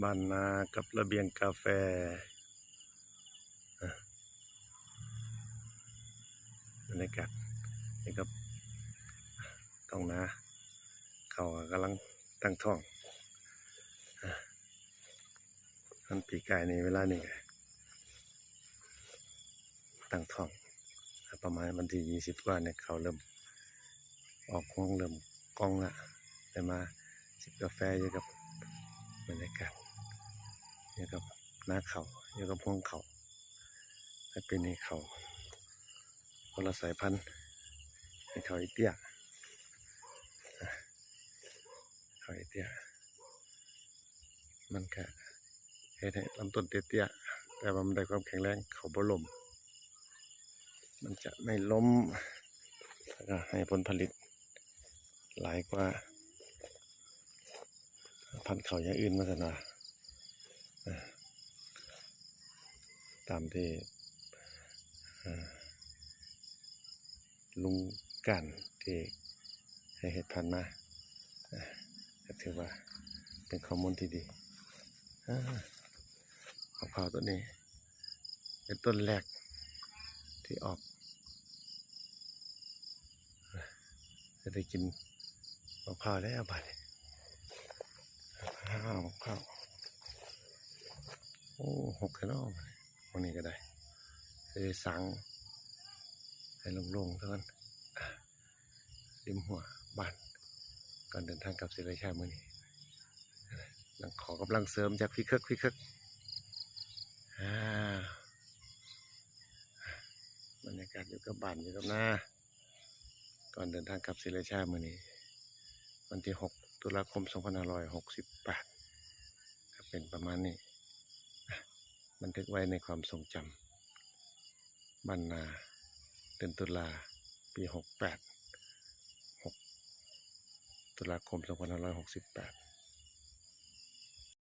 บ้านนากับระเบียงกาแฟบรรยากาศนี่ครับท้องนาเขากำลังตั้งท้องมันปีกายในเวลานี้ตั้งท้องประมาณวันที่20 กว่าเนี่ยเขาเริ่มออกห้องเริ่มกล้องละได้มาจิบกาแฟอยู่กับบรรยากาศอยู่กับหน้าเขาอยู่กับห้องเขาให้เป็นในเขาคนละสายพันธุ์ในเขาอีเตี้ยเขาอีเตี้ยมันก็ให้ลำต้นเตี้ยๆแต่ว่ามันได้ความแข็งแรงเขาบ่ล้มมันจะไม่ล้มแล้วก็ให้ผลผลิตหลายกว่าพันธุ์เขาอย่างอื่นมาสนาตามที่ลุงกันที่ให้เหตุพันธุ์มาก็ถือว่าเป็นข้อมูลที่ดีมะพร้าวต้นนี้เป็นต้นแรกที่ออกจะได้กินมะพร้าวแล้วบัดนี้มะพร้าวโอ้6 แค่นอกวันนี้ก็ได้จะได้สั่งให้โล่งๆเท่านั้นริมหัวบ้านก่อนเดินทางกลับศรีราชามื้อนี้ขอกำลังเสริมจากพี่คึกบรรยากาศอยู่กับบ้านอยู่กับนาก่อนเดินทางกลับศรีราชามื้อนี้วันที่6 ตุลาคม 2568ก็เป็นประมาณนี้บันทึกไว้ในความทรงจำบ้านนาเดือนตุลาปี68 6 ตุลาคม 2568